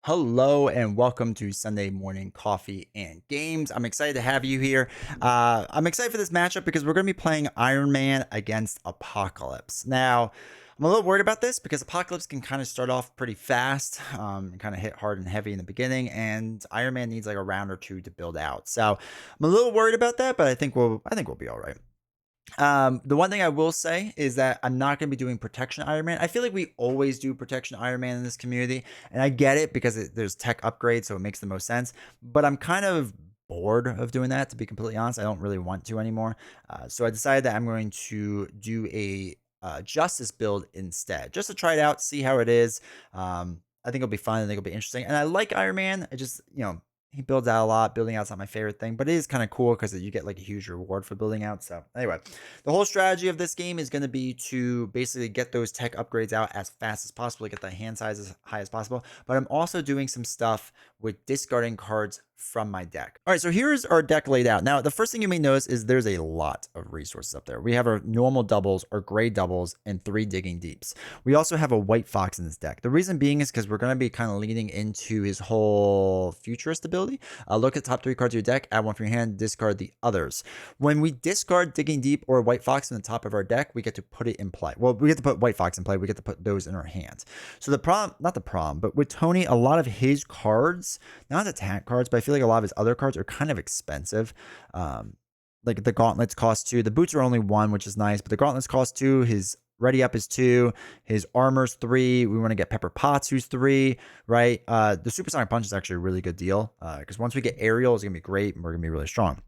Hello and welcome to Sunday morning coffee and games. I'm excited to have you here. I'm excited for this matchup because we're going to be playing Iron Man against Apocalypse. Now, I'm a little worried about this because Apocalypse can kind of start off pretty fast, and kind of hit hard and heavy in the beginning, and Iron Man needs like a round or two to build out. So I'm a little worried about that, but I think we'll be all right. The one thing I will say is that I'm not going to be doing protection Iron Man. I feel like we always do protection Iron Man in this community, and I get it because there's tech upgrades, so it makes the most sense. But I'm kind of bored of doing that, to be completely honest. I don't really want to anymore. So I decided that I'm going to do a justice build instead, just to try it out, see how it is. I think it'll be fun. I think it'll be interesting. And I like Iron Man. I just, he builds out a lot. Building out's not my favorite thing, but it is kind of cool because you get like a huge reward for building out. So anyway, the whole strategy of this game is going to be to basically get those tech upgrades out as fast as possible, get the hand size as high as possible. But I'm also doing some stuff with discarding cards from my deck. All right, so here's our deck laid out. Now, the first thing you may notice is there's a lot of resources up there. We have our normal doubles, our gray doubles, and 3 digging deeps. We also have a white fox in this deck. The reason being is because we're going to be kind of leaning into his whole futurist ability. Look at the top 3 cards of your deck, add one from your hand, discard the others. When we discard digging deep or white fox in the top of our deck, we get to put it in play. Well, we get to put white fox in play. We get to put those in our hand. So the problem, not the problem, but with Tony, a lot of his cards, not attack cards, but I feel like a lot of his other cards are kind of expensive. Like the gauntlets cost 2. The boots are only 1, which is nice, but the gauntlets cost 2. His ready up is 2. His armor's 3. We want to get Pepper Potts, who's 3, right? The Supersonic Punch is actually a really good deal because once we get Aerial, it's going to be great and we're going to be really strong.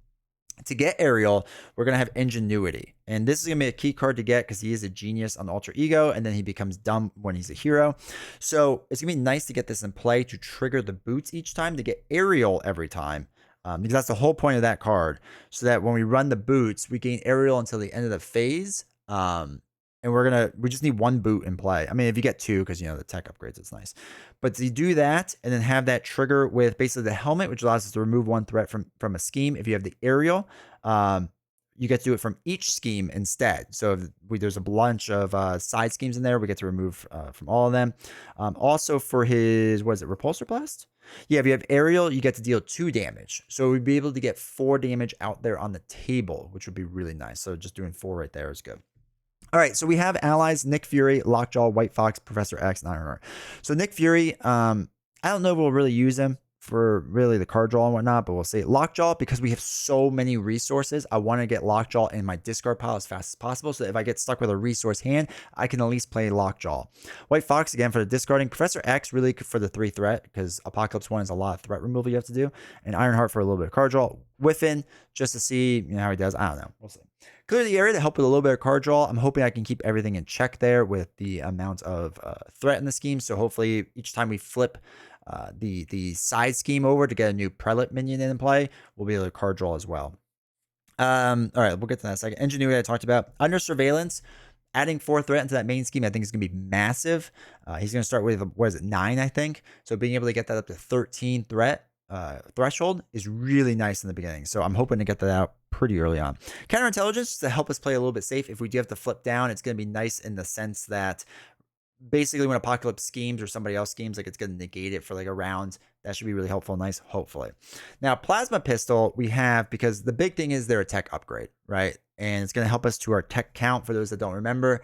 To get Aerial, we're going to have Ingenuity. And this is going to be a key card to get because he is a genius on Alter Ego, and then he becomes dumb when he's a hero. So it's going to be nice to get this in play to trigger the boots each time, to get Aerial every time. Because that's the whole point of that card. So that when we run the boots, we gain Aerial until the end of the phase. And we just need 1 boot in play. I mean, if you get 2, because, the tech upgrades, it's nice. But to do that and then have that trigger with basically the helmet, which allows us to remove 1 threat from a scheme. If you have the Aerial, you get to do it from each scheme instead. So if there's a bunch of side schemes in there, we get to remove from all of them. Also for his, Repulsor Blast? Yeah, if you have Aerial, you get to deal 2 damage. So we'd be able to get 4 damage out there on the table, which would be really nice. So just doing 4 right there is good. All right, so we have allies Nick Fury, Lockjaw, White Fox, Professor X, and Ironheart. So Nick Fury, I don't know if we'll really use him for really the card draw and whatnot, but we'll see. Lockjaw, because we have so many resources, I want to get Lockjaw in my discard pile as fast as possible, so if I get stuck with a resource hand, I can at least play Lockjaw. White Fox, again, for the discarding. Professor X, really for the 3 threat, because Apocalypse 1 is a lot of threat removal you have to do, and Ironheart for a little bit of card draw. Whiffin, just to see how he does. I don't know. We'll see. Clear the area to help with a little bit of card draw. I'm hoping I can keep everything in check there with the amount of threat in the scheme. So hopefully each time we flip the side scheme over to get a new prelate minion in play, we'll be able to card draw as well. All right, we'll get to that in a second. Ingenuity I talked about. Under surveillance, adding 4 threat into that main scheme, I think is going to be massive. He's going to start with, 9, I think. So being able to get that up to 13 threat threshold is really nice in the beginning. So I'm hoping to get that out pretty early on. Counterintelligence to help us play a little bit safe. If we do have to flip down, it's going to be nice in the sense that basically when Apocalypse schemes or somebody else schemes, like it's going to negate it for like a round. That should be really helpful. Nice, hopefully. Now, Plasma Pistol we have because the big thing is they're a tech upgrade, right? And it's going to help us to our tech count for those that don't remember.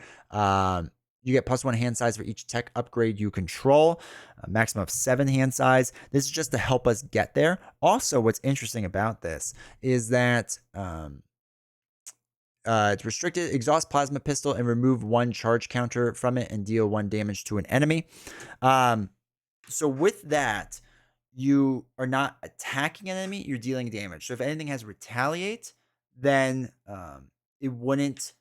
You get +1 hand size for each tech upgrade you control, a maximum of 7 hand size. This is just to help us get there. Also, what's interesting about this is that it's restricted. Exhaust Plasma Pistol and remove 1 charge counter from it and deal 1 damage to an enemy. So with that, you are not attacking an enemy, you're dealing damage. So if anything has retaliate, then it wouldn't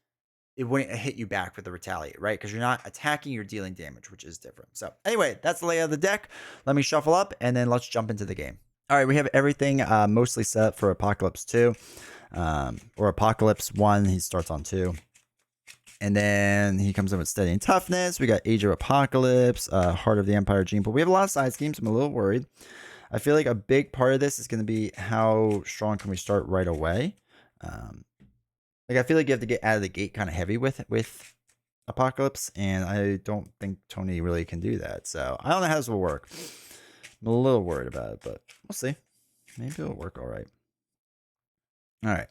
hit you back with the retaliate, right? Because you're not attacking, you're dealing damage, which is different. So anyway, that's the layout of the deck. Let me shuffle up and then let's jump into the game. All right, we have everything mostly set up for Apocalypse 2. Or Apocalypse 1, he starts on 2. And then he comes in with Steady and Toughness. We got Age of Apocalypse, Heart of the Empire Gene Pool. We have a lot of side schemes. I'm a little worried. I feel like a big part of this is going to be how strong can we start right away. I feel like you have to get out of the gate kind of heavy with Apocalypse, and I don't think Tony really can do that. So I don't know how this will work. I'm a little worried about it, but we'll see. Maybe it'll work all right. All right.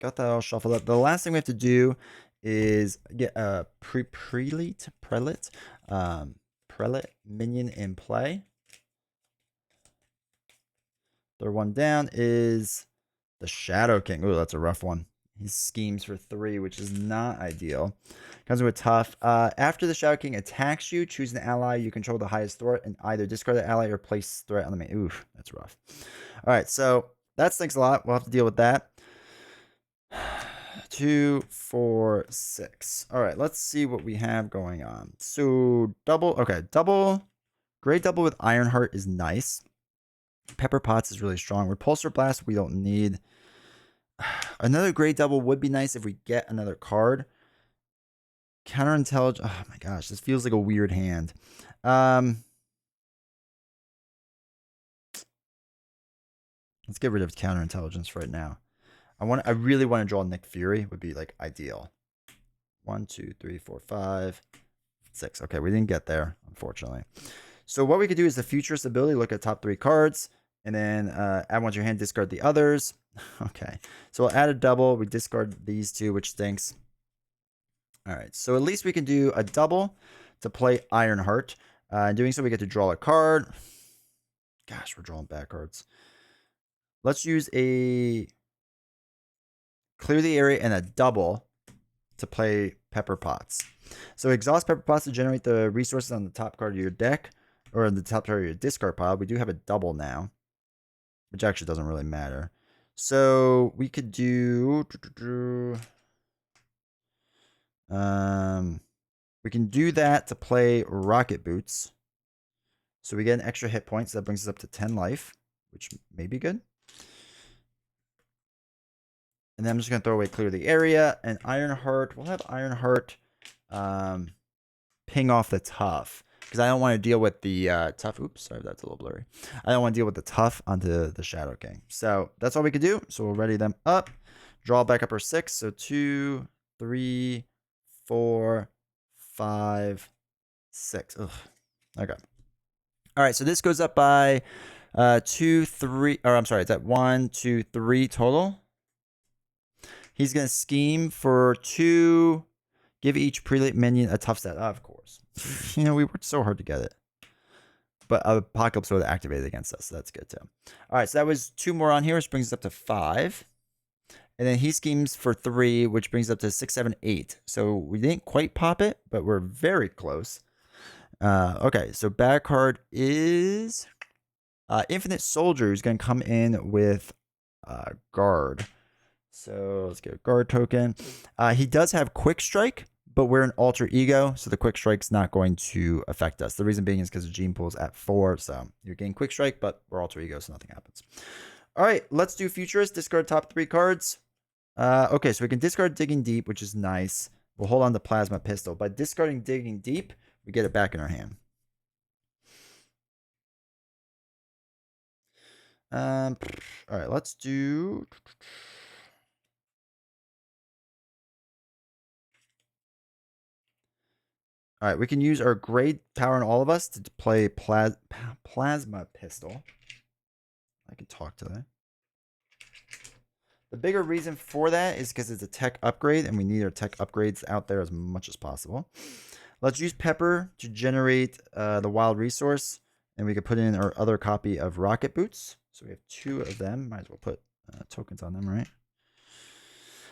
Got that all shuffled up. The last thing we have to do is get a prelate minion in play. Third one down is the Shadow King. Ooh, that's a rough one. He schemes for 3, which is not ideal. Comes with tough. After the Shadow King attacks you, choose an ally you control the highest threat and either discard the ally or place threat on the main. Oof, that's rough. All right, so that stinks a lot. We'll have to deal with that. 2, 4, 6. All right, let's see what we have going on. So double. Okay, double. Great double with Ironheart is nice. Pepper Potts is really strong. Repulsor Blast we don't need. Another great double would be nice if we get another card. Counterintelligence. Oh my gosh, this feels like a weird hand. Let's get rid of counterintelligence right now. I really want to draw Nick Fury. Would be like ideal. 1, 2, 3, 4, 5, 6. Okay, we didn't get there, unfortunately. So what we could do is the Futurist ability. Look at top 3 cards, and then add one to your hand. Discard the others. Okay, so we'll add a double. We discard these 2, which stinks. All right, so at least we can do a double to play Ironheart. In doing so, we get to draw a card. Gosh, we're drawing bad cards. Let's use a clear the area and a double to play Pepper Potts. So exhaust Pepper Potts to generate the resources on the top card of your deck, or the top card of your discard pile. We do have a double now, which actually doesn't really matter. So we could do... we can do that to play Rocket Boots. So we get an extra hit point, so that brings us up to 10 life, which may be good. And then I'm just going to throw away Clear the Area. And Ironheart, we'll have Ironheart ping off the tough. Because I don't want to deal with the tough. Oops, sorry, that's a little blurry. I don't want to deal with the tough onto the Shadow King. So that's all we could do. So we'll ready them up. Draw back up our 6. So 2, 3, 4, 5, 6. Ugh. Okay. All right, so this goes up by 2, 3. Or I'm sorry, it's at 1, 2, 3 total. He's going to scheme for 2. Give each prelate minion a tough stat. Of course. You know, we worked so hard to get it. But Apocalypse would have activated against us, so that's good too. All right, so that was 2 more on here, which brings us up to 5. And then he schemes for 3, which brings us up to 6, 7, 8. So we didn't quite pop it, but we're very close. Okay, so bad card is Infinite Soldier, who's going to come in with Guard. So let's get a Guard token. He does have Quick Strike, but we're an Alter Ego, so the Quick Strike's not going to affect us. The reason being is because the Gene Pool's at 4, so you're getting Quick Strike, but we're Alter Ego, so nothing happens. All right, let's do Futurist. Discard top 3 cards. Okay, so we can discard Digging Deep, which is nice. We'll hold on to Plasma Pistol. By discarding Digging Deep, we get it back in our hand. All right, let's do... All right, we can use our great power in all of us to play Plasma Pistol. I can talk to that. The bigger reason for that is because it's a tech upgrade, and we need our tech upgrades out there as much as possible. Let's use Pepper to generate the wild resource, and we could put in our other copy of Rocket Boots. So we have 2 of them. Might as well put tokens on them, right?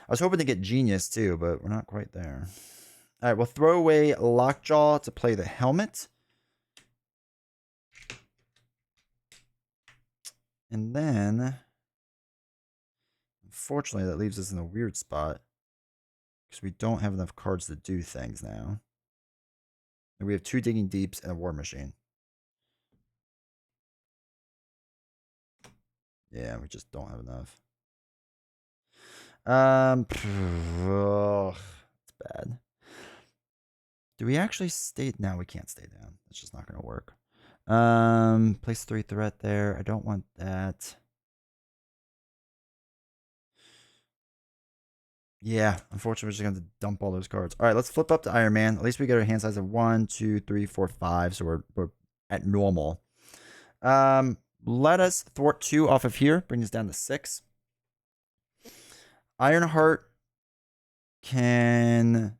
I was hoping to get Genius too, but we're not quite there. All right, we'll throw away Lockjaw to play the helmet. And then, unfortunately, that leaves us in a weird spot because we don't have enough cards to do things now. And we have 2 Digging Deeps and a War Machine. Yeah, we just don't have enough. It's bad. Do we actually stay? No, we can't stay down. It's just not going to work. Place 3 threat there. I don't want that. Yeah, unfortunately, we're just going to dump all those cards. All right, let's flip up to Iron Man. At least we get our hand size of 1, 2, 3, 4, 5. So we're at normal. Let us thwart 2 off of here. Bring us down to 6. Ironheart can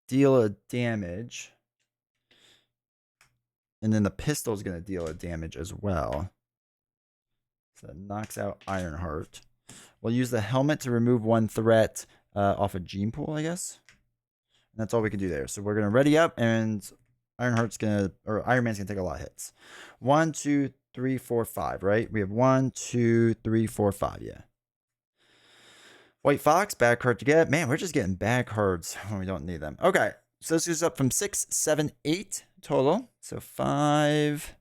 deal a damage. And then the pistol is going to deal a damage as well. So that knocks out Ironheart. We'll use the helmet to remove 1 threat off a gene pool, I guess. And that's all we can do there. So we're going to ready up, and Ironheart's going to, or Iron Man's going to take a lot of hits. 1, 2, 3, 4, 5, right? We have 1, 2, 3, 4, 5, yeah. White Fox, bad card to get. Man, we're just getting bad cards when we don't need them. Okay, so this goes up from 6, 7, 8 total. So 5,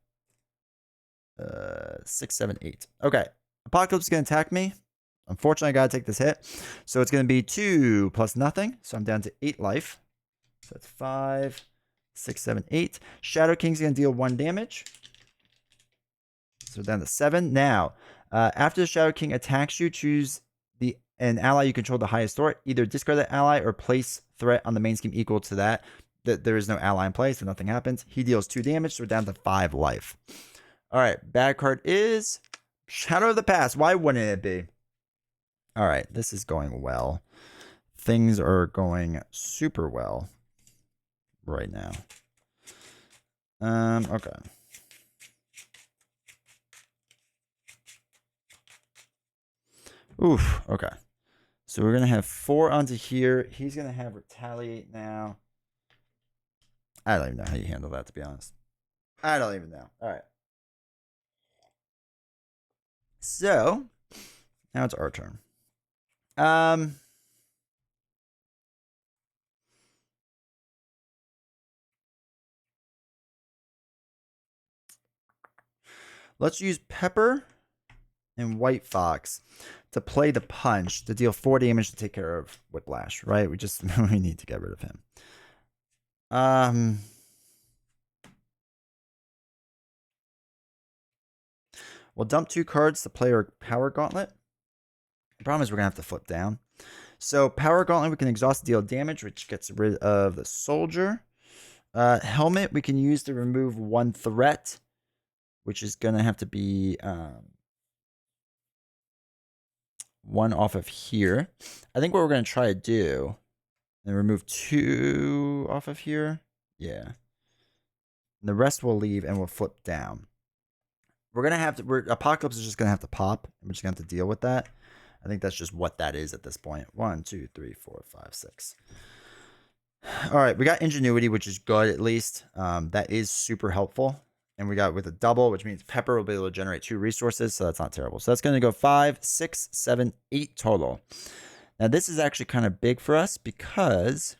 6, 7, 8. Okay, Apocalypse is going to attack me. Unfortunately, I got to take this hit. So it's going to be 2 plus nothing. So I'm down to 8 life. So that's 5, 6, 7, 8. Shadow King's going to deal 1 damage. So down to 7. Now, after the Shadow King attacks you, choose an ally you control the highest threat. Either discard that ally or place threat on the main scheme equal to that. There is no ally in place, so nothing happens. He deals 2 damage, so we're down to 5 life. All right, bad card is Shadow of the Past. Why wouldn't it be? All right, this is going well. Things are going super well right now. Okay. Oof, okay. So we're going to have 4 onto here. He's going to have Retaliate now. I don't even know how you handle that, to be honest. I don't even know. All right. So, now it's our turn. Let's use Pepper and White Fox to play the punch to deal 4 damage to take care of Whiplash, right? We need to get rid of him. We'll dump 2 cards to play our Power Gauntlet. The problem is we're going to have to flip down. So Power Gauntlet, we can exhaust deal damage, which gets rid of the soldier. Helmet, we can use to remove 1 threat, which is going to have to be 1 off of here. I think what we're going to try to do, and remove 2 off of here. Yeah. And the rest we'll leave, and we'll flip down. We're going to have to, Apocalypse is just going to have to pop, and we're just going to have to deal with that. I think that's just what that is at this point. 1, 2, 3, 4, 5, 6. All right, we got Ingenuity, which is good at least. That is super helpful. And we got with a double, which means Pepper will be able to generate 2 resources, so that's not terrible. So that's going to go 5, 6, 7, 8 total. Now, this is actually kind of big for us because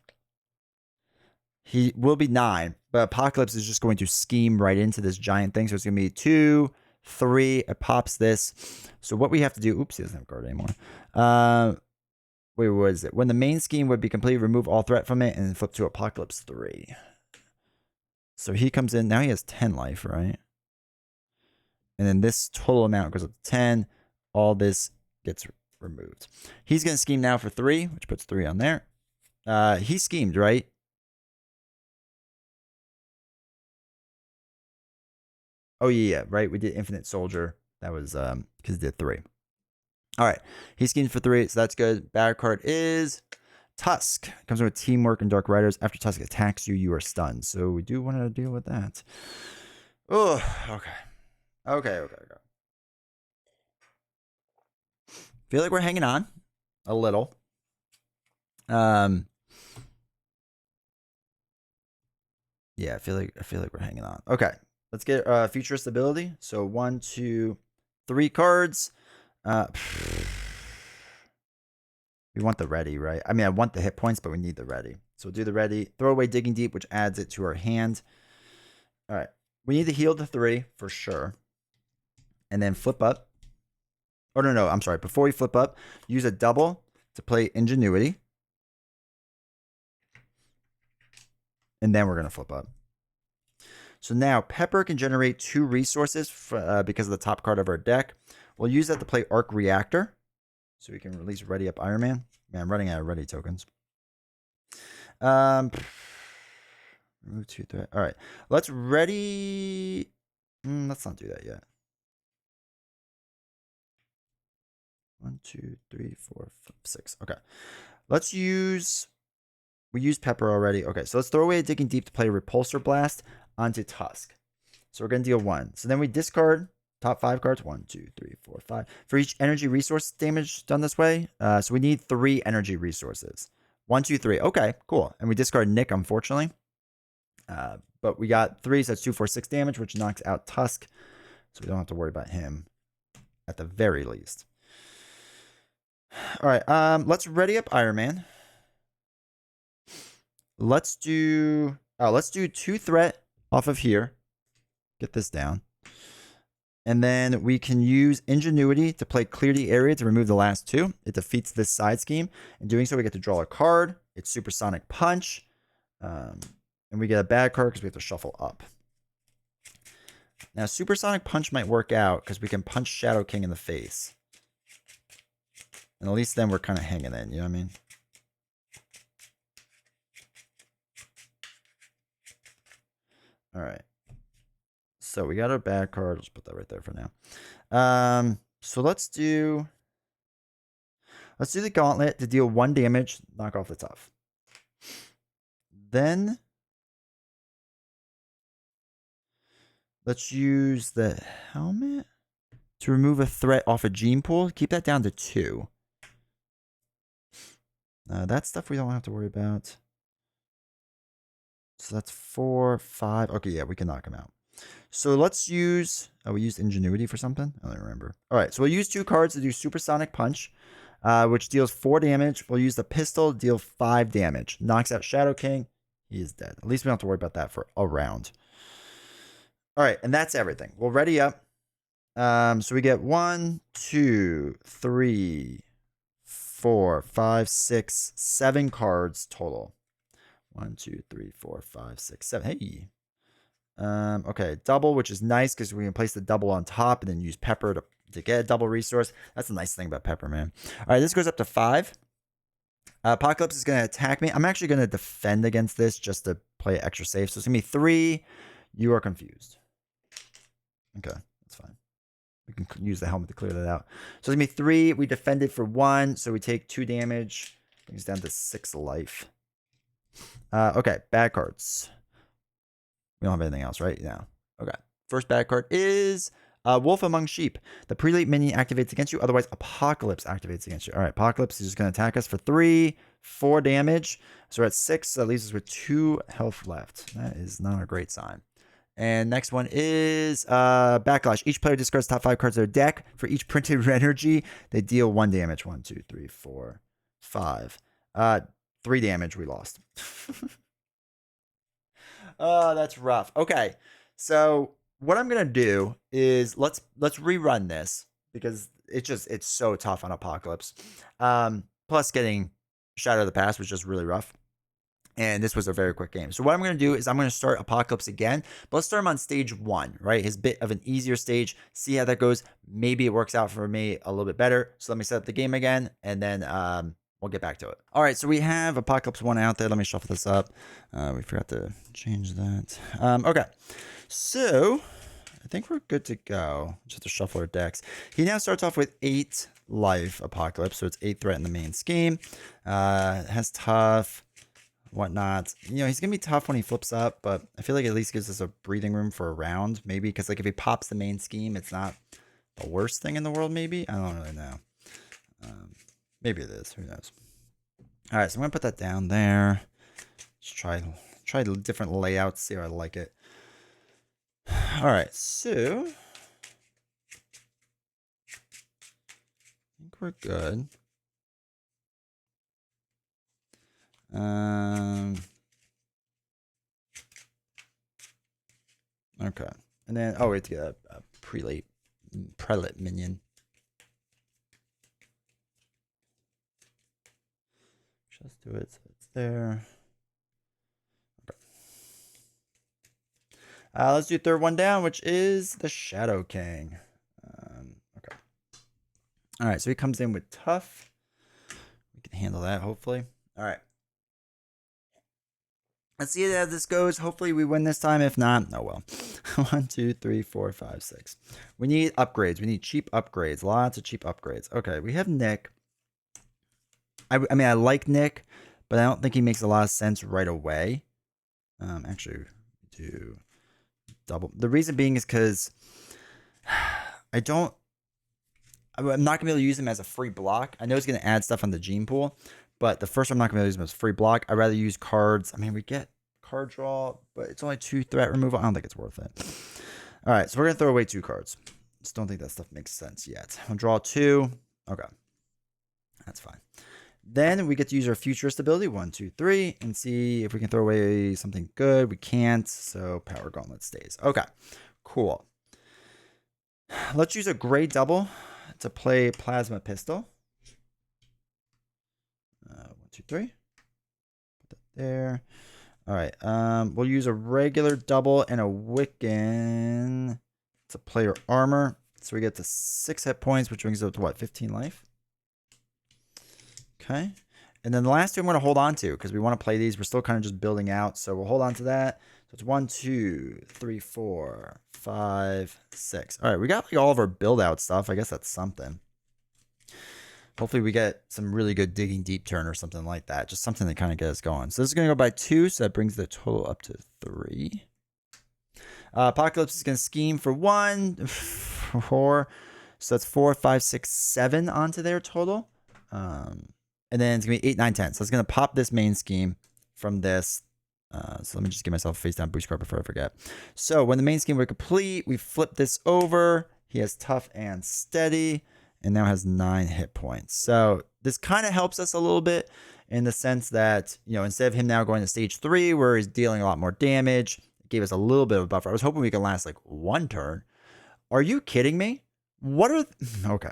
he will be 9, but Apocalypse is just going to scheme right into this giant thing. So it's going to be 2, 3. It pops this. So what we have to do, oops, he doesn't have a guard anymore. Wait, what is it? When the main scheme would be complete, remove all threat from it and flip to Apocalypse 3. So he comes in. Now he has 10 life, right? And then this total amount goes up to 10. All this gets removed. He's going to scheme now for 3, which puts 3 on there. He schemed, right? Oh, yeah, right. We did Infinite Soldier. That was because he did 3. All right. He schemed for 3, so that's good. Bad card is Tusk. Comes with Teamwork and Dark Riders. After Tusk attacks you, you are stunned. So we do want to deal with that. Oh, okay. Okay. Feel like we're hanging on a little. Yeah, I feel like we're hanging on. Okay. Let's get futurist ability. So 1, 2, 3 cards. We want the ready, right? I mean, I want the hit points, but we need the ready. So we'll do the ready. Throw away Digging Deep, which adds it to our hand. All right. We need to heal to 3 for sure. And then flip up. Oh, no. I'm sorry. Before we flip up, use a double to play Ingenuity. And then we're going to flip up. So now Pepper can generate 2 resources because of the top card of our deck. We'll use that to play Arc Reactor. So we can release Ready Up Iron Man. Man, I'm running out of Ready tokens. Remove 2 threat. All right. Let's ready. Let's not do that yet. 1, 2, 3, 4, 5, 6. Okay. Let's use. We used Pepper already. Okay. So let's throw away a Digging Deep to play Repulsor Blast onto Tusk. So we're going to deal 1. So then we discard top 5 cards. 1, 2, 3, 4, 5. For each energy resource damage done this way. So we need 3 energy resources. 1, 2, 3. Okay, cool. And we discard Nick, unfortunately. But we got 3, so that's 2, 4, 6 damage, which knocks out Tusk. So we don't have to worry about him at the very least. All right, let's ready up Iron Man. Let's do 2 threat off of here. Get this down. And then we can use Ingenuity to play Clear the Area to remove the last 2. It defeats this side scheme. In doing so, we get to draw a card. It's Supersonic Punch. And we get a bad card because we have to shuffle up. Now, Supersonic Punch might work out because we can punch Shadow King in the face. And at least then we're kind of hanging in, you know what I mean? All right. So we got our bad card. Let's put that right there for now. So let's do the Gauntlet to deal 1 damage, knock off the tough. Then let's use the helmet to remove a threat off a gene pool. Keep that down to 2. That stuff we don't have to worry about. So that's 4, 5. Okay, yeah, we can knock him out. So let's use... Oh, we used Ingenuity for something? I don't remember. All right, so we'll use 2 cards to do Supersonic Punch, which deals 4 damage. We'll use the pistol, deal 5 damage. Knocks out Shadow King. He is dead. At least we don't have to worry about that for a round. All right, and that's everything. We'll ready up. So we get 1, 2, 3, 4, 5, 6, 7 cards total. 1, 2, 3, 4, 5, 6, 7. Hey. Okay, double, which is nice because we can place the double on top and then use Pepper to get a double resource. That's the nice thing about Pepper, man. All right, this goes up to 5. Apocalypse is going to attack me. I'm actually going to defend against this just to play it extra safe. So it's going to be 3. You are confused. Okay, that's fine. We can use the helmet to clear that out. So it's going to be 3. We defended for 1, so we take 2 damage. Brings down to 6 life. Okay, bad cards. We don't have anything else, right? No. Okay. First bad card is Wolf Among Sheep. The Prelate minion activates against you. Otherwise, Apocalypse activates against you. All right. Apocalypse is just going to attack us for 3, 4 damage. So we're at 6. So that leaves us with 2 health left. That is not a great sign. And next one is Backlash. Each player discards top 5 cards of their deck. For each printed energy, they deal 1 damage. 1, 2, 3, 4, 5. 3 damage. We lost. Oh, that's rough. Okay. So what I'm gonna do is let's rerun this because it's so tough on Apocalypse. Plus getting Shadow of the Past was just really rough. And this was a very quick game. So what I'm going to do is I'm going to start Apocalypse again. But let's start him on stage 1, right? His bit of an easier stage. See how that goes. Maybe it works out for me a little bit better. So let me set up the game again. And then we'll get back to it. All right, so we have Apocalypse 1 out there. Let me shuffle this up. We forgot to change that. Okay, so I think we're good to go. Just to shuffle our decks. He now starts off with 8 life Apocalypse, so it's 8 threat in the main scheme. Has tough, whatnot. You know, he's gonna be tough when he flips up, but I feel like it at least gives us a breathing room for a round, maybe, because like if he pops the main scheme, it's not the worst thing in the world. Maybe I don't really know. Maybe it is. Who knows? All right, so I'm gonna put that down there. Just try different layouts, see how I like it. All right, so I think we're good. Okay, and then we have to get a prelate minion. Just do it so it's there. Okay. Let's do third one down, which is the Shadow King. Okay. All right, so he comes in with tough. We can handle that, hopefully. All right. Let's see how this goes. Hopefully we win this time. If not, oh well. 1, 2, 3, 4, 5, 6. We need upgrades. We need cheap upgrades. Lots of cheap upgrades. Okay, we have Nick. I mean, I like Nick, but I don't think he makes a lot of sense right away. Actually, do double. The reason being is because I'm not gonna be able to use him as a free block. I know he's gonna add stuff on the gene pool, but the first one I'm not gonna be able to use him as a free block. I'd rather use cards. I mean, we get card draw, but it's only 2 threat removal. I don't think it's worth it. All right, so we're gonna throw away 2 cards. Just don't think that stuff makes sense yet. I'll draw 2. Okay, that's fine. Then we get to use our futurist ability, 1, 2, 3, and see if we can throw away something good. We can't, so power gauntlet stays. Okay, cool. Let's use a gray double to play plasma pistol. 1, 2, 3. Put that there. All right. We'll use a regular double and a Wiccan to play your armor. So we get to 6 hit points, which brings us up to what, 15 life? Okay. And then the last 2 I'm going to hold on to because we want to play these. We're still kind of just building out. So we'll hold on to that. So it's 1, 2, 3, 4, 5, 6. All right. We got like all of our build out stuff. I guess that's something. Hopefully we get some really good digging deep turn or something like that. Just something to kind of get us going. So this is going to go by 2. So that brings the total up to 3. Apocalypse is going to scheme for 1, 4. So that's 4, 5, 6, 7 onto their total. And then it's going to be 8, 9, 10. So it's going to pop this main scheme from this. So let me just give myself a face down boost card before I forget. So when the main scheme were complete, we flip this over. He has tough and steady and now has 9 hit points. So this kind of helps us a little bit in the sense that, you know, instead of him now going to stage 3 where he's dealing a lot more damage, it gave us a little bit of a buffer. I was hoping we could last like 1 turn. Are you kidding me? What are... Okay.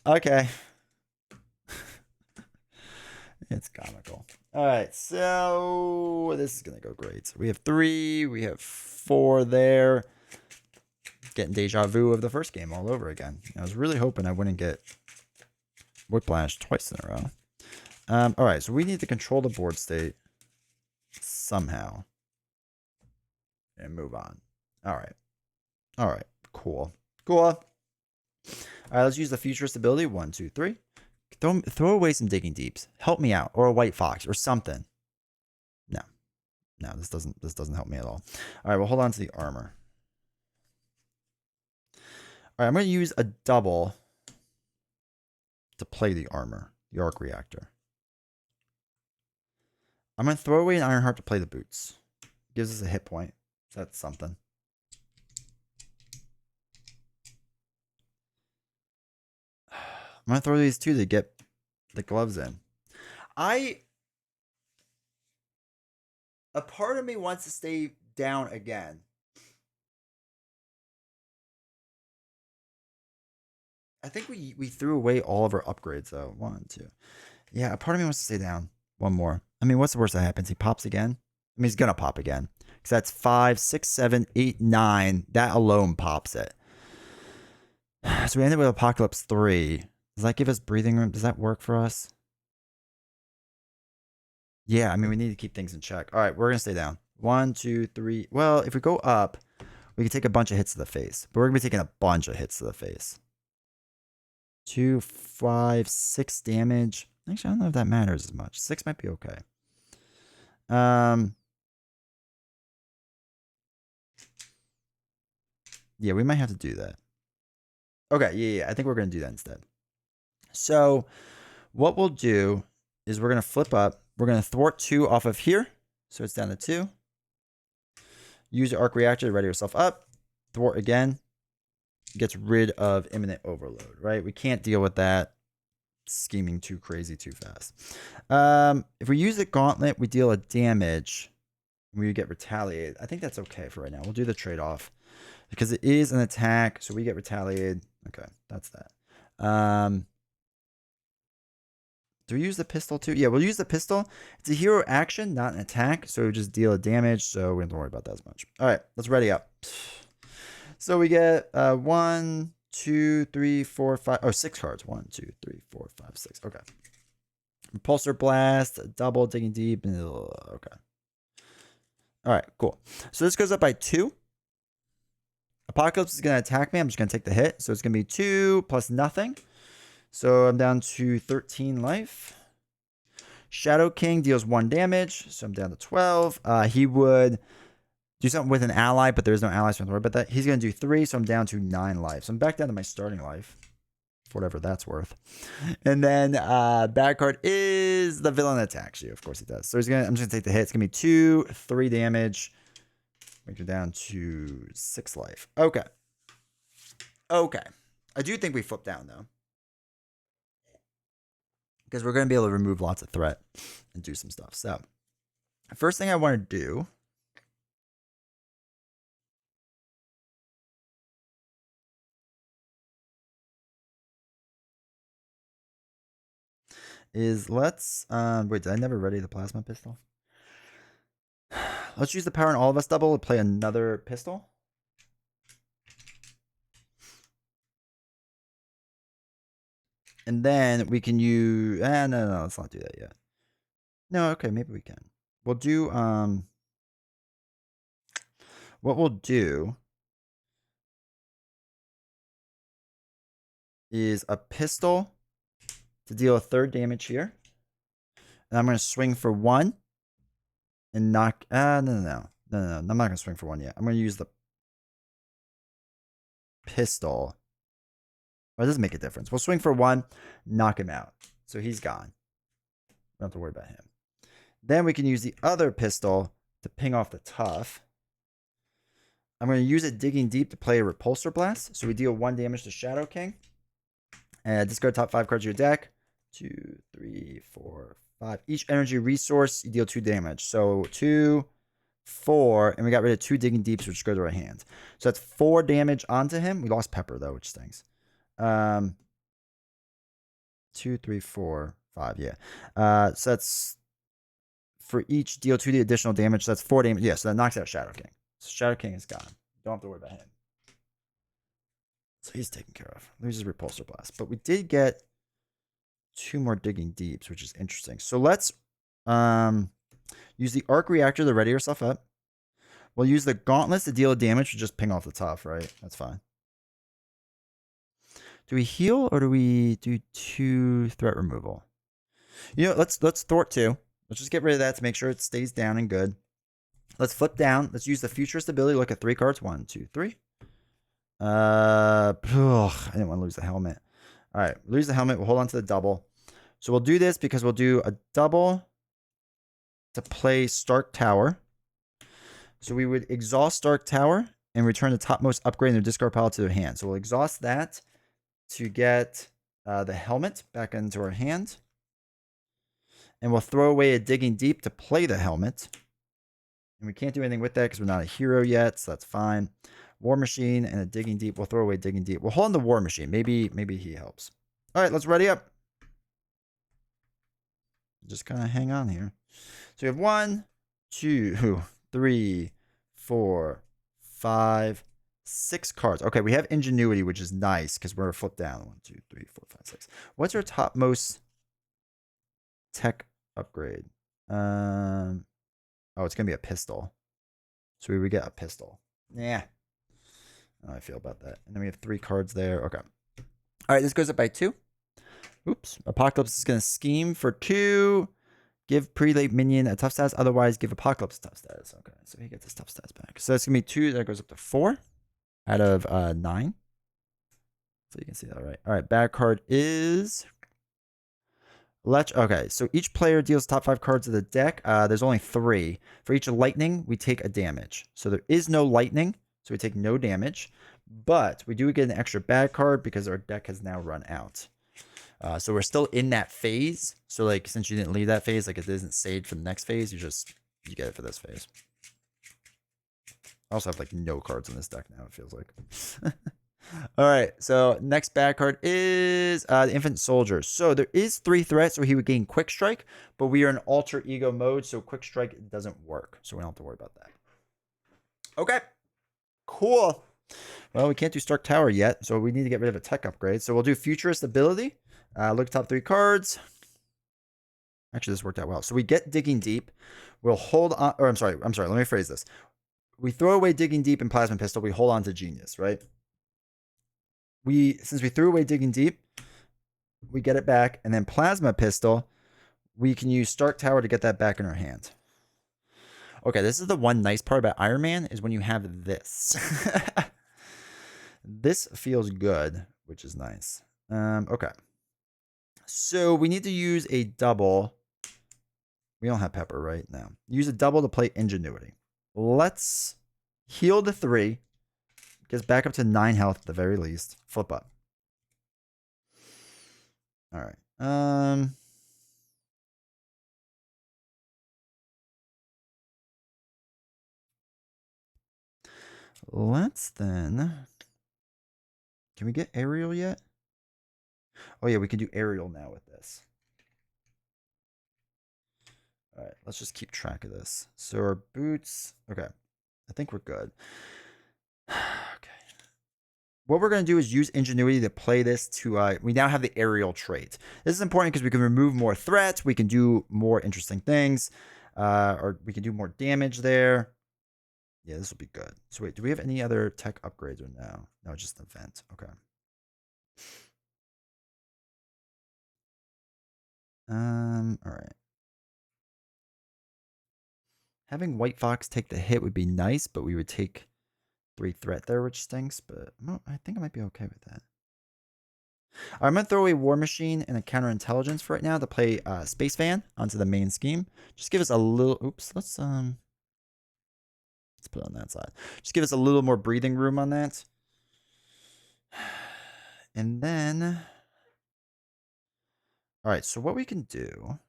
Okay. It's comical. All right, so this is going to go great. So we have 3, we have 4 there. Getting deja vu of the first game all over again. I was really hoping I wouldn't get Whiplash twice in a row. All right, so we need to control the board state somehow and move on. All right, cool. All right, let's use the futurist ability. 1, 2, 3. Throw away some digging deeps. Help me out, or a white fox, or something. No, this doesn't help me at all. All right, well, hold on to the armor. All right, I'm going to use a double to play the armor, the arc reactor. I'm going to throw away an Ironheart to play the boots. Gives us a hit point. So that's something. I'm going to throw these 2 to get the gloves in. A part of me wants to stay down again. I think we threw away all of our upgrades, though. 1, 2. Yeah, a part of me wants to stay down. 1 more. I mean, what's the worst that happens? He pops again? I mean, he's going to pop again. Because that's 5, 6, 7, 8, 9. That alone pops it. So we ended with Apocalypse 3. Does that give us breathing room? Does that work for us? Yeah, I mean, we need to keep things in check. All right, we're going to stay down. 1, 2, 3. Well, if we go up, we can take a bunch of hits to the face. But we're going to be taking a bunch of hits to the face. 2, 5, 6 damage. Actually, I don't know if that matters as much. 6 might be okay. Yeah, we might have to do that. Okay, yeah. I think we're going to do that instead. So what we'll do is we're going to flip up. We're going to thwart 2 off of here. So it's down to 2. Use the arc reactor to ready yourself up. Thwart again. Gets rid of imminent overload, right? We can't deal with that scheming too crazy too fast. If we use the gauntlet, we deal a damage. We get retaliated. I think that's okay for right now. We'll do the trade-off because it is an attack, so we get retaliated. Okay, that's that. Do we use the pistol too? Yeah, we'll use the pistol. It's a hero action, not an attack, so we just deal a damage, so we don't have to worry about that as much. All right, let's ready up. So we get 1, 2, 3, 4, 5. Oh, 6 cards. 1, 2, 3, 4, 5, 6. Okay. Repulsor Blast, double, digging deep. Okay. All right, cool. So this goes up by 2. Apocalypse is going to attack me. I'm just going to take the hit. So it's going to be 2 plus nothing. So I'm down to 13 life. Shadow King deals 1 damage. So I'm down to 12. He would do something with an ally, but there's no allies. So don't worry about that. He's going to do 3. So I'm down to 9 life. So I'm back down to my starting life. For whatever that's worth. And then bad card is the villain attacks you. Of course he does. So I'm just going to take the hit. It's going to be 2, 3 damage. Make it down to 6 life. Okay. Okay. I do think we flip down, though. Because we're going to be able to remove lots of threat and do some stuff. So, first thing I want to do is let's... wait, did I never ready the plasma pistol? Let's use the power in all of us double to play another pistol. And then we can use... no, let's not do that yet. No, okay, maybe we can. We'll do... what we'll do is a pistol to deal a 3rd damage here. And I'm going to swing for 1 and knock... no. I'm not going to swing for 1 yet. I'm going to use the pistol. Well, it doesn't make a difference. We'll swing for 1, knock him out. So he's gone. Don't have to worry about him. Then we can use the other pistol to ping off the tough. I'm going to use it digging deep to play a repulsor blast. So we deal 1 damage to Shadow King. And discard top 5 cards of your deck. 2, 3, 4, 5. Each energy resource, you deal 2 damage. So 2, 4, and we got rid of 2 digging deeps, which go to our hands. So that's 4 damage onto him. We lost Pepper, though, which stings. 2, 3, 4, 5, yeah. So that's for each deal 2 additional damage. So that's 4 damage. Yeah, so that knocks out Shadow King. So Shadow King is gone. Don't have to worry about him. So he's taken care of. Loses Repulsor Blast. But we did get 2 more digging deeps, which is interesting. So let's use the arc reactor to ready yourself up. We'll use the gauntlets to deal damage to just ping off the top, right? That's fine. Do we heal or do we do 2 threat removal? You know, let's thwart 2. Let's just get rid of that to make sure it stays down and good. Let's flip down. Let's use the futurist ability. Look at 3 cards. 1, 2, 3. I didn't want to lose the helmet. All right, lose the helmet. We'll hold on to the double. So we'll do this because we'll do a double to play Stark Tower. So we would exhaust Stark Tower and return the topmost upgrade in their discard pile to their hand. So we'll exhaust that to get the helmet back into our hand. And we'll throw away a digging deep to play the helmet. And we can't do anything with that because we're not a hero yet, so that's fine. War Machine and a digging deep. We'll throw away digging deep. We'll hold on the War Machine. Maybe he helps. All right, let's ready up. Just kind of hang on here. So we have 1, 2, 3, 4, 5, 6 cards. Okay, we have Ingenuity, which is nice because we're flipped down. 1, 2, 3, 4, 5, 6. What's our topmost tech upgrade? Oh, it's gonna be a pistol. So we would get a pistol. Yeah. How do I feel about that? And then we have 3 cards there. Okay. All right, this goes up by 2. Oops. Apocalypse is gonna scheme for 2. Give prelate minion a tough status. Otherwise, give Apocalypse a tough status. Okay, so he gets his tough status back. So that's gonna be 2. That goes up to 4 out of 9. So you can see that, right? All right. Bad card is Okay, so each player deals top 5 cards of the deck. There's only 3. For each lightning, we take a damage. So there is no lightning, so we take no damage. But we do get an extra bad card because our deck has now run out. So we're still in that phase. So like, since you didn't leave that phase, like it isn't saved for the next phase, you get it for this phase. I also have like no cards in this deck now, it feels like. All right, so next bad card is the Infant Soldier. So there is 3 threats where he would gain Quick Strike, but we are in alter ego mode, so Quick Strike doesn't work. So we don't have to worry about that. Okay, cool. Well, we can't do Stark Tower yet, so we need to get rid of a tech upgrade. So we'll do Futurist Ability. Look at top 3 cards. Actually, this worked out well. So we get Digging Deep. We'll hold on, or I'm sorry. Let me phrase this. We throw away Digging Deep and Plasma Pistol. We hold on to Genius, right? Since we threw away Digging Deep, we get it back, and then Plasma Pistol, we can use Stark Tower to get that back in our hand. Okay, this is the one nice part about Iron Man is when you have this. This feels good, which is nice. Okay. So we need to use a double. We don't have Pepper right now. Use a double to play Ingenuity. Let's heal to 3. Gets back up to 9 health at the very least. Flip up. All right. Let's then. Can we get Aerial yet? Oh yeah, we can do Aerial now with this. All right, let's just keep track of this. So our boots. Okay, I think we're good. Okay. What we're going to do is use Ingenuity to play this to, we now have the Aerial trait. This is important because we can remove more threats. We can do more interesting things. Or we can do more damage there. Yeah, this will be good. So wait, do we have any other tech upgrades or no? No, just an event. Okay. All right. Having White Fox take the hit would be nice, but we would take 3 threat there, which stinks, but I think I might be okay with that. I'm going to throw away War Machine and a Counterintelligence for right now to play Space Van onto the main scheme. Just give us a little... Oops, let's put it on that side. Just give us a little more breathing room on that. And then... All right, so what we can do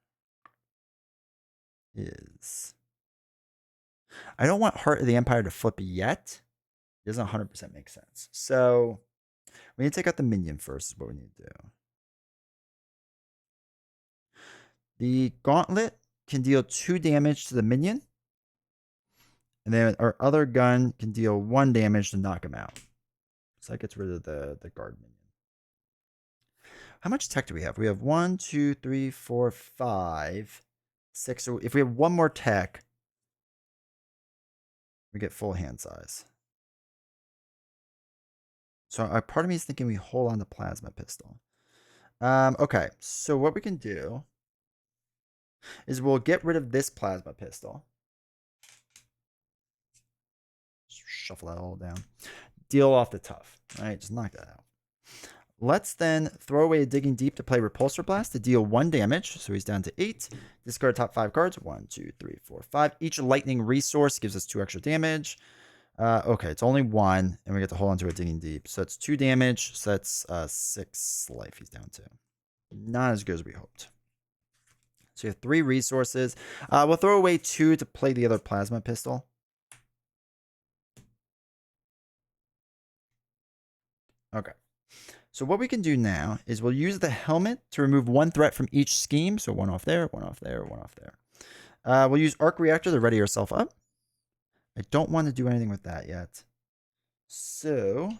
is... I don't want Heart of the Empire to flip yet. It doesn't 100% make sense. So we need to take out the minion first is what we need to do. The Gauntlet can deal 2 damage to the minion. And then our other gun can deal 1 damage to knock him out. So that gets rid of the guard minion. How much tech do we have? We have 1, 2, 3, 4, 5, 6. So if we have 1 more tech, we get full hand size. So part of me is thinking we hold on to Plasma Pistol. Okay, so what we can do is we'll get rid of this Plasma Pistol. Just shuffle that all down. Deal off the tough. All right, just knock that out. Let's then throw away a Digging Deep to play Repulsor Blast to deal 1 damage. So he's down to 8. Discard top 5 cards. 1, 2, 3, 4, 5. Each lightning resource gives us 2 extra damage. Okay, it's only 1, and we get to hold on to a Digging Deep. So it's 2 damage. So that's 6 life he's down to. Not as good as we hoped. So you have 3 resources. We'll throw away 2 to play the other Plasma Pistol. Okay. So what we can do now is we'll use the helmet to remove 1 threat from each scheme. So 1 off there, 1 off there, 1 off there. We'll use Arc Reactor to ready ourselves up. I don't want to do anything with that yet. So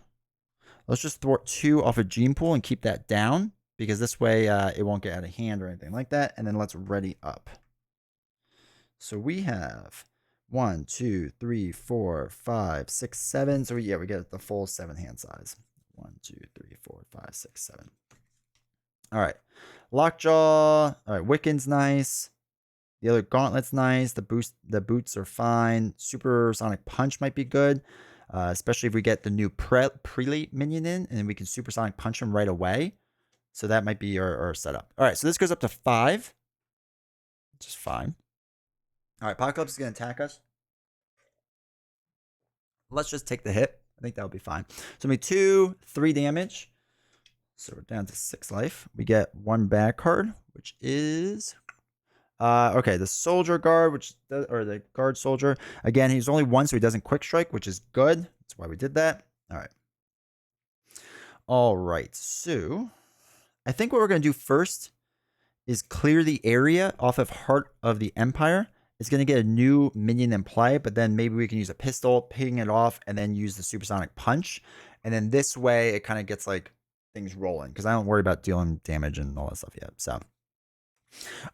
let's just thwart 2 off of Gene Pool and keep that down, because this way it won't get out of hand or anything like that. And then let's ready up. So we have 1, 2, 3, 4, 5, 6, 7. So yeah, we get the full 7 hand size. 1, 2, 3, 4, 5, 6, 7. All right. Lockjaw. All right. Wiccan's nice. The other Gauntlet's nice. The boots are fine. Supersonic Punch might be good, especially if we get the new Prelate minion in, and then we can Supersonic Punch him right away. So that might be our setup. All right. So this goes up to 5, which is fine. All right. Apocalypse is going to attack us. Let's just take the hit. I think that'll be fine. So we 2, 3 damage. So we're down to 6 life. We get 1 bad card, which is okay, the soldier guard, or the guard soldier. Again, he's only 1, so he doesn't quick strike, which is good. That's why we did that. All right. All right. So I think what we're going to do first is clear the area off of Heart of the Empire. It's going to get a new minion in play, but then maybe we can use a pistol, ping it off, and then use the Supersonic Punch. And then this way, it kind of gets like things rolling, because I don't worry about dealing damage and all that stuff yet. So,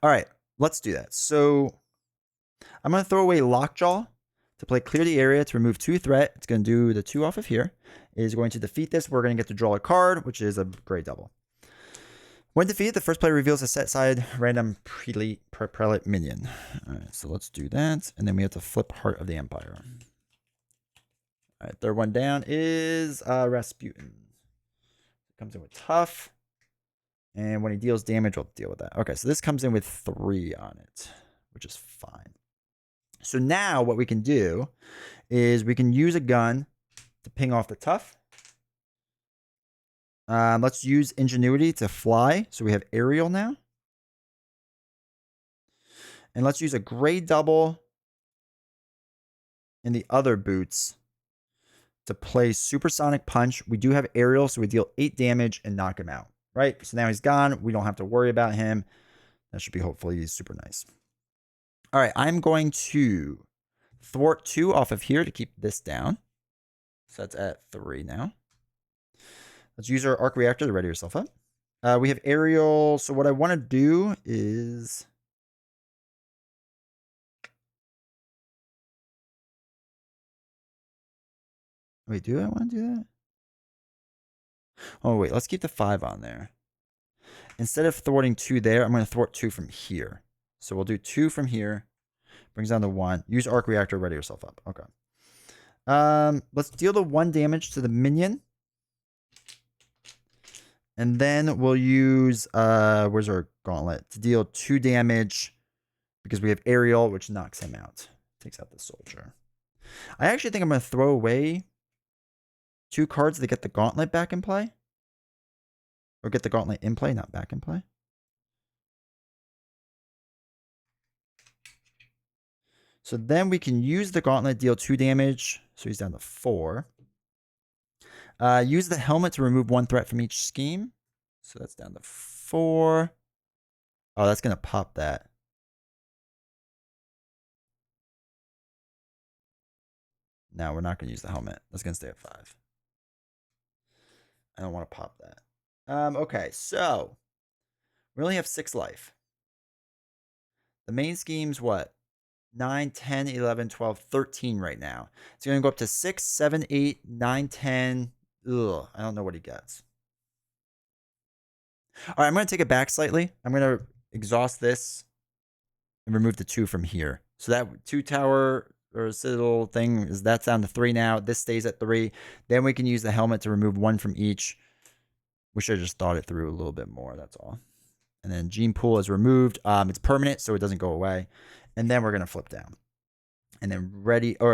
all right. let's do that. So I'm going to throw away Lockjaw to play Clear the Area to remove 2 threat. It's going to do the 2 off of here. It is going to defeat this. We're going to get to draw a card, which is a gray double. When defeated, the first player reveals a set side random prelate minion. All right, so let's do that. And then we have to flip Heart of the Empire. All right, third one down is Rasputin. Comes in with tough. And when he deals damage, we'll deal with that. Okay, so this comes in with 3 on it, which is fine. So now what we can do is we can use a gun to ping off the tough. Let's use Ingenuity to fly. So we have aerial now. And let's use a gray double in the other boots to play Supersonic Punch. We do have aerial, so we deal 8 damage and knock him out. Right? So now he's gone. We don't have to worry about him. That should be hopefully super nice. All right, I'm going to thwart 2 off of here to keep this down. So that's at 3 now. Let's use our arc reactor to ready yourself up. We have aerial. So what I want to do is... Wait, do I want to do that? Oh, wait, let's keep the 5 on there. Instead of thwarting 2 there, I'm going to thwart 2 from here. So we'll do 2 from here. Brings down to 1. Use arc reactor, ready yourself up. Okay. Let's deal the 1 damage to the minion. And then we'll use, where's our gauntlet? To deal 2 damage because we have aerial, which knocks him out. Takes out the soldier. I actually think I'm going to throw away 2 cards to get the gauntlet back in play. Or get the gauntlet in play, not back in play. So then we can use the gauntlet, deal 2 damage. So he's down to 4. Use the helmet to remove 1 threat from each scheme. So that's down to 4. Oh, that's going to pop that. No, we're not going to use the helmet. That's going to stay at 5. I don't want to pop that. Okay, so we only have 6 life. The main scheme's what? 9, 10, 11, 12, 13 right now. It's going to go up to 6, 7, 8, 9, 10. Ugh, I don't know what he gets. All right, I'm going to take it back slightly. I'm going to exhaust this and remove the 2 from here. So that 2 tower or citadel thing, that's down to 3 now. This stays at 3. Then we can use the helmet to remove 1 from each. We should have just thought it through a little bit more, that's all. And then Gene Pool is removed. It's permanent, so it doesn't go away. And then we're going to flip down. And then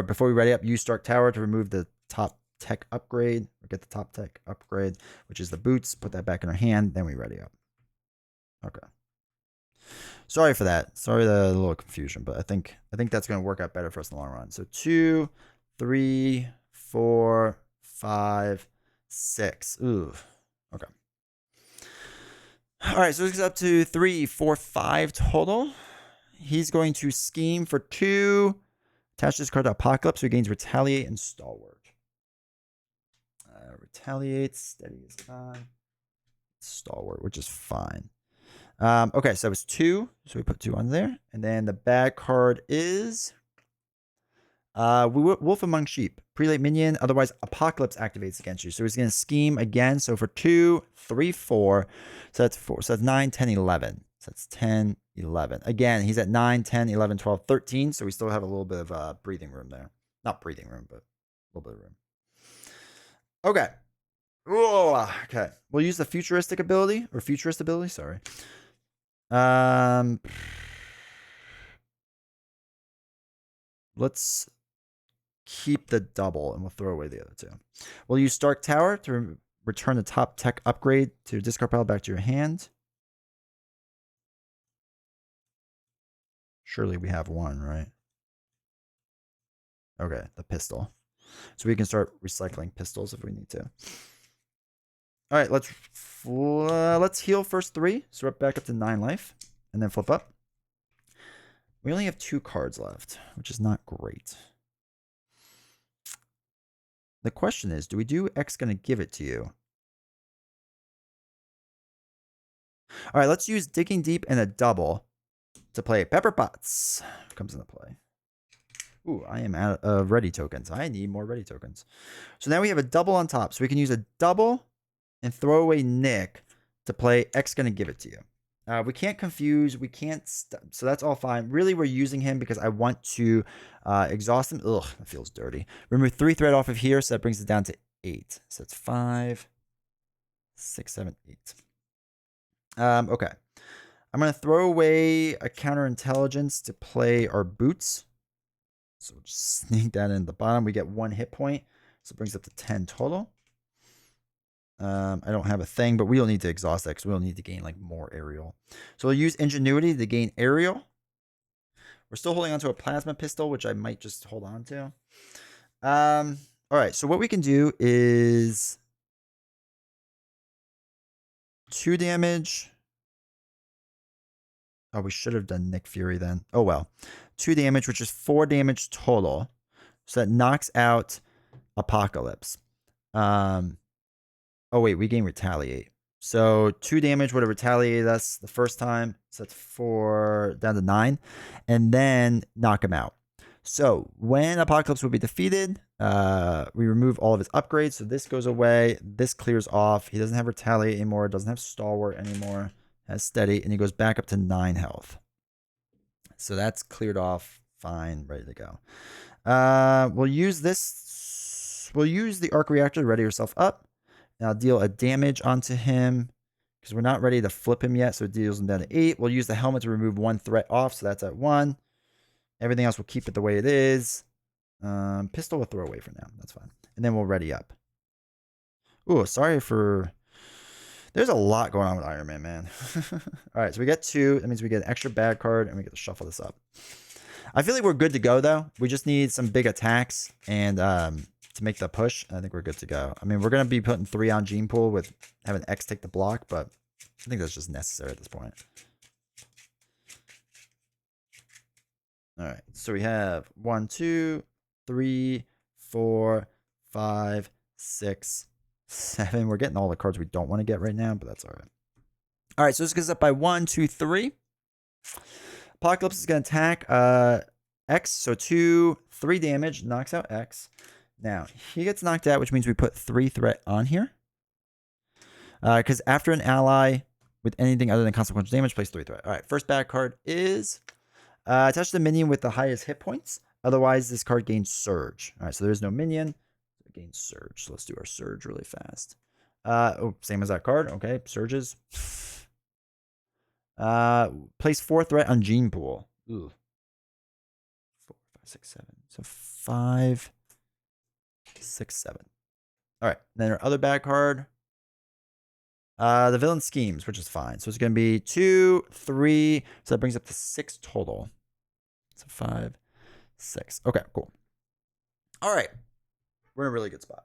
before we ready up, use Stark Tower to remove the top tech upgrade. Or get the top tech upgrade, which is the boots. Put that back in our hand. Then we ready up. Okay. Sorry for that. Sorry the little confusion, but I think that's going to work out better for us in the long run. So 2, 3, 4, 5, 6. Ooh. Okay. All right, so this is up to 3, 4, 5 total. He's going to scheme for 2. Attach this card to Apocalypse, so he gains Retaliate and Stalwart. Retaliate, steady is on. Stalwart, which is fine. Okay, so it was 2. So we put 2 on there. And then the bad card is Wolf Among Sheep. Prelate minion, otherwise Apocalypse activates against you. So he's going to scheme again. So for 2, 3, 4. So that's 4. So that's 9, 10, 11. So that's 10, 11. Again, he's at 9, 10, 11, 12, 13. So we still have a little bit of breathing room there. Not breathing room, but a little bit of room. Okay. Whoa, okay. We'll use the futuristic ability, or futurist ability, sorry. Let's keep the double, and we'll throw away the other 2. We'll use Stark Tower to return the top tech upgrade to discard pile back to your hand. Surely we have 1, right? Okay, the pistol. So we can start recycling pistols if we need to. All right, let's heal first 3. So we're back up to 9 life, and then flip up. We only have 2 cards left, which is not great. The question is, do we do X gonna give it to you? All right, let's use Digging Deep and a double to play Pepper Potts. Comes into play. Ooh, I am out of ready tokens. I need more ready tokens. So now we have a double on top. So we can use a double and throw away Nick to play X going to give it to you. We can't confuse. We can't. So that's all fine. Really, we're using him because I want to exhaust him. Ugh, that feels dirty. Remove 3 threat off of here. So that brings it down to 8. So it's 5, 6, 7, 8. Okay. I'm going to throw away a counterintelligence to play our boots. So we'll just sneak that in the bottom. We get 1 hit point. So it brings up to 10 total. I don't have a thing, but we don't need to exhaust that because we don't need to gain like more aerial. So we'll use ingenuity to gain aerial. We're still holding on to a plasma pistol, which I might just hold on to. All right. So what we can do is 2 damage. Oh, we should have done Nick Fury then. Oh, well. 2 damage, which is 4 damage total. So that knocks out Apocalypse. Oh, wait. We gain Retaliate. So 2 damage would have retaliated us the first time. So that's 4 down to 9. And then knock him out. So when Apocalypse will be defeated, we remove all of his upgrades. So this goes away. This clears off. He doesn't have Retaliate anymore. Doesn't have Stalwart anymore. Has Steady. And he goes back up to 9 health. So that's cleared off. Fine. Ready to go. We'll use this. We'll use the Arc Reactor to ready yourself up. And I'll deal a damage onto him because we're not ready to flip him yet. So it deals him down to 8. We'll use the helmet to remove 1 threat off. So that's at 1. Everything else we'll keep it the way it is. Pistol we'll throw away for now. That's fine. And then we'll ready up. Ooh, sorry for... There's a lot going on with Iron Man, man. All right, so we get 2. That means we get an extra bad card, and we get to shuffle this up. I feel like we're good to go, though. We just need some big attacks and to make the push. I think we're good to go. I mean, we're going to be putting 3 on Gene Pool with having X take the block, but I think that's just necessary at this point. All right, so we have 1, 2, 3, 4, 5, 6, 7. We're getting all the cards we don't want to get right now, but that's all right. All right, so this goes up by 1, 2, 3. Apocalypse is going to attack X, so 2, 3 damage, knocks out X. Now, he gets knocked out, which means we put 3 threat on here. Because after an ally with anything other than consequential damage, place 3 threat. All right, first bad card is attach the minion with the highest hit points. Otherwise, this card gains Surge. All right, so there's no minion. It gains Surge. So let's do our Surge really fast. Oh, same as that card. Okay, Surges. Place 4 threat on Gene Pool. Ooh. 4, 5, 6, 7. So 5, 6, 7. All right. Then our other bad card. The Villain Schemes, which is fine. So it's going to be 2, 3. So that brings up to 6 total. So 5, 6. Okay, cool. All right. We're in a really good spot.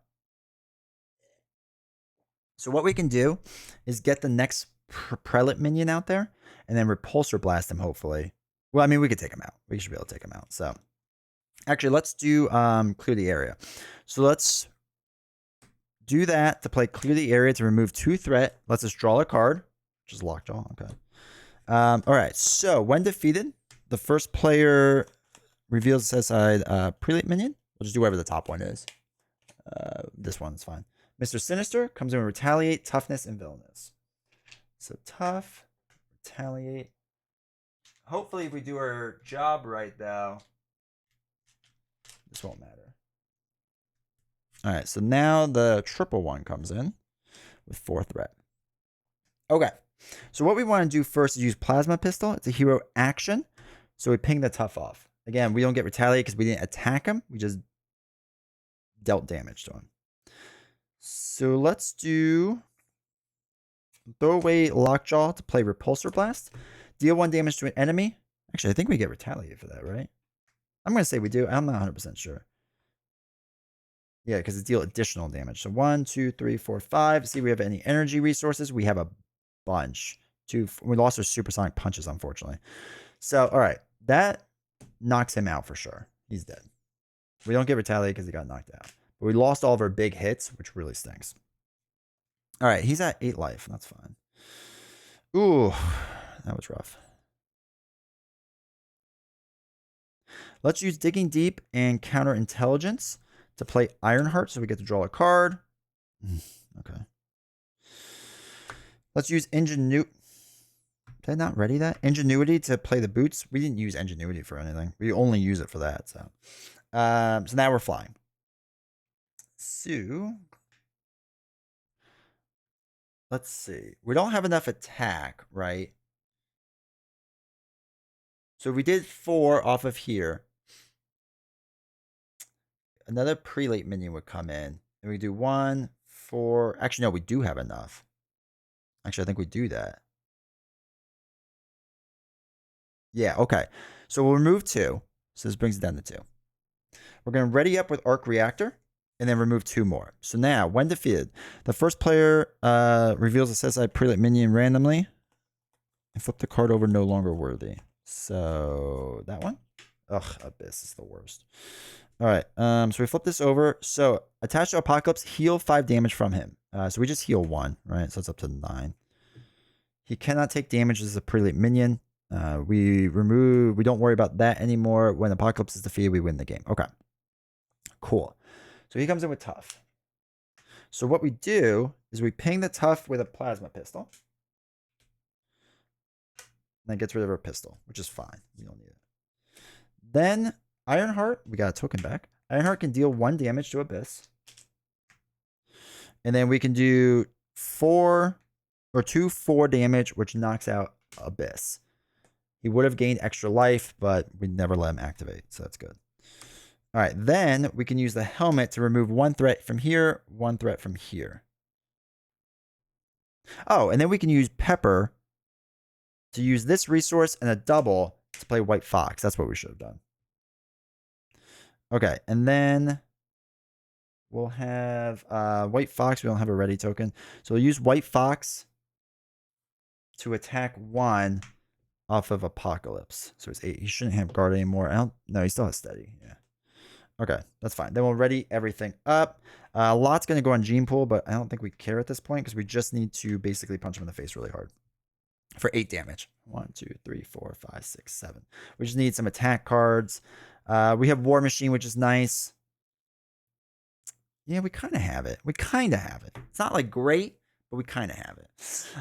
So what we can do is get the next Prelate minion out there and then Repulsor Blast him, hopefully. Well, I mean, we could take him out. We should be able to take him out. So actually, let's do Clear the Area. So let's do that to play Clear the Area to remove 2 threat. Let's just draw a card, which is Lockjaw. Okay. All right. So when defeated, the first player reveals the set side Prelate minion. We'll just do whatever the top one is. This one's fine. Mr. Sinister comes in with Retaliate, Toughness, and Villainous. So tough, retaliate. Hopefully, if we do our job right, though, this won't matter. All right, so now the triple one comes in with 4 threat. Okay, so what we want to do first is use Plasma Pistol. It's a hero action, so we ping the tough off. Again, we don't get Retaliate because we didn't attack him. We just dealt damage to him. So let's do... Throw away Lockjaw to play Repulsor Blast. Deal 1 damage to an enemy. Actually, I think we get Retaliate for that, right? I'm going to say we do. I'm not 100% sure. Yeah, because it deal additional damage. So 1, 2, 3, 4, 5. See, we have any energy resources. We have a bunch. 2. We lost our supersonic punches, unfortunately. So, all right. That knocks him out for sure. He's dead. We don't get Retaliate because he got knocked out. But we lost all of our big hits, which really stinks. All right, he's at 8 life. That's fine. Ooh, that was rough. Let's use Digging Deep and Counterintelligence to play Ironheart, so we get to draw a card. Okay. Let's use Ingenuity. Did I not ready that? Ingenuity to play the boots. We didn't use Ingenuity for anything. We only use it for that. So now we're flying. So let's see. We don't have enough attack, right? So we did 4 off of here. Another prelate minion would come in. And we do 1, 4. Actually, no, we do have enough. Actually, I think we do that. Yeah, okay. So we'll remove 2. So this brings it down to 2. We're going to ready up with Arc Reactor and then remove 2 more. So now, when defeated, the first player reveals a set-aside prelate minion randomly and flip the card over no longer worthy. So that one? Ugh, Abyss is the worst. All right, so we flip this over. So attach to Apocalypse, heal 5 damage from him. So we just heal 1, right? So it's up to 9. He cannot take damage as a prelate minion. We don't worry about that anymore. When Apocalypse is defeated, we win the game. Okay, cool. So he comes in with Tough. So what we do is we ping the Tough with a Plasma Pistol. And that gets rid of our pistol, which is fine. We don't need it. Then Ironheart, we got a token back. Ironheart can deal 1 damage to Abyss. And then we can do 4 damage, which knocks out Abyss. He would have gained extra life, but we never let him activate, so that's good. All right, then we can use the helmet to remove 1 threat from here, 1 threat from here. Oh, and then we can use Pepper to use this resource and a double to play White Fox. That's what we should have done. Okay, and then we'll have White Fox. We don't have a ready token. So we'll use White Fox to attack 1 off of Apocalypse. So it's 8. He shouldn't have guard anymore. No, he still has steady. Yeah. Okay, that's fine. Then we'll ready everything up. A lot's going to go on Gene Pool, but I don't think we care at this point because we just need to basically punch him in the face really hard. For 8 damage. 1, 2, 3, 4, 5, 6, 7. We just need some attack cards. We have War Machine, which is nice. Yeah, we kind of have it. It's not like great, but we kind of have it.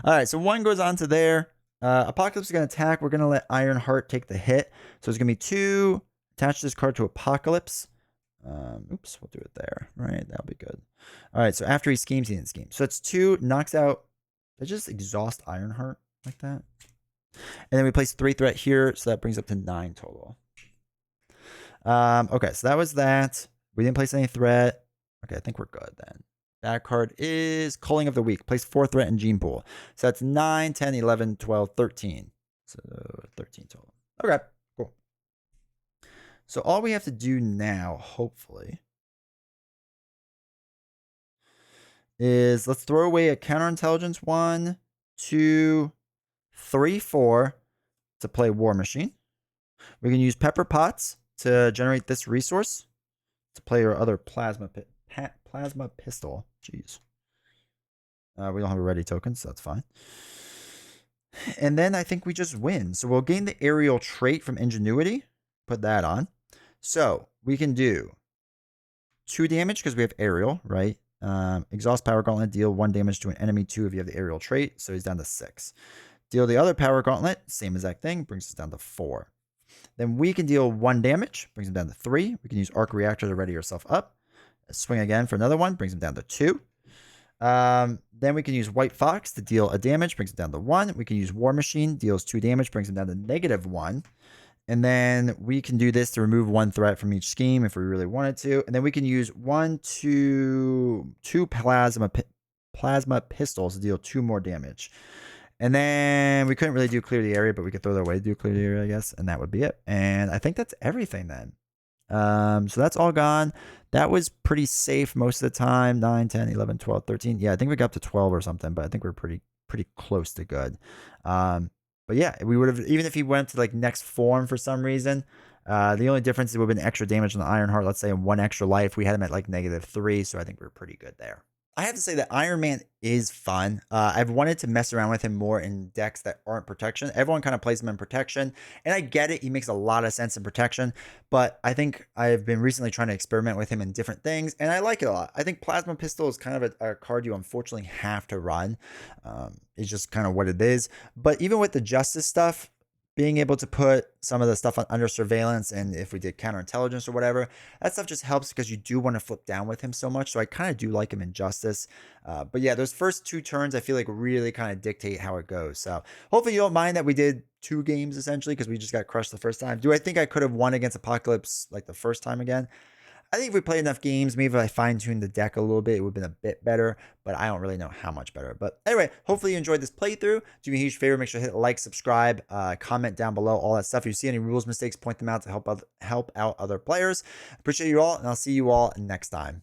All right, so 1 goes on to there. Apocalypse is going to attack. We're going to let Ironheart take the hit. So it's going to be 2. Attach this card to Apocalypse. Oops, we'll do it there. Right, that'll be good. All right, so after he schemes, he didn't scheme. So it's 2, knocks out. They just exhaust Ironheart like that. And then we place 3 threat here, so that brings up to 9 total. Okay, so that was that. We didn't place any threat. Okay, I think we're good then. That card is Culling of the Week. Place 4 threat in Gene Pool. So that's 9, 10, 11, 12, 13. So 13 total. Okay, cool. So all we have to do now, hopefully, is let's throw away a Counterintelligence 1, 2, 3, 4 to play War Machine. We can use Pepper Pots to generate this resource to play our other Plasma Pistol. Jeez. We don't have a ready token, so that's fine. And then I think we just win. So we'll gain the aerial trait from Ingenuity. Put that on. So we can do 2 damage because we have aerial, right? Exhaust Power Gauntlet, deal 1 damage to an enemy 2 if you have the aerial trait. So he's down to 6. Deal the other Power Gauntlet, same exact thing, brings us down to 4. Then we can deal 1 damage, brings him down to 3. We can use Arc Reactor to ready yourself up. Swing again for another 1, brings him down to 2. Then we can use White Fox to deal a damage, brings him down to 1. We can use War Machine, deals 2 damage, brings him down to -1. And then we can do this to remove 1 threat from each scheme if we really wanted to. And then we can use 2 plasma pistols to deal 2 more damage. And then we couldn't really do Clear the Area, but we could throw that away to do Clear the Area, I guess. And that would be it. And I think that's everything then. So that's all gone. That was pretty safe most of the time. 9, 10, 11, 12, 13. Yeah, I think we got up to 12 or something, but I think we're pretty close to good. But yeah, we would have, even if he went to like next form for some reason, the only difference is it would have been extra damage on the Ironheart. Let's say 1 extra life. We had him at like -3, so I think we're pretty good there. I have to say that Iron Man is fun. I've wanted to mess around with him more in decks that aren't protection. Everyone kind of plays him in protection, and I get it. He makes a lot of sense in protection, but I think I've been recently trying to experiment with him in different things, and I like it a lot. I think Plasma Pistol is kind of a card you unfortunately have to run. It's just kind of what it is. But even with the Justice stuff, being able to put some of the stuff under surveillance, and if we did counterintelligence or whatever, that stuff just helps because you do want to flip down with him so much. So I kind of do like him in Justice. But yeah, those first 2 turns I feel like really kind of dictate how it goes. So hopefully you don't mind that we did 2 games essentially because we just got crushed the first time. Do I think I could have won against Apocalypse like the first time again? I think if we played enough games, maybe if I fine-tuned the deck a little bit, it would have been a bit better, but I don't really know how much better. But anyway, hopefully you enjoyed this playthrough. Do me a huge favor, make sure to hit like, subscribe, comment down below, all that stuff. If you see any rules mistakes, point them out to help out other players. Appreciate you all, and I'll see you all next time.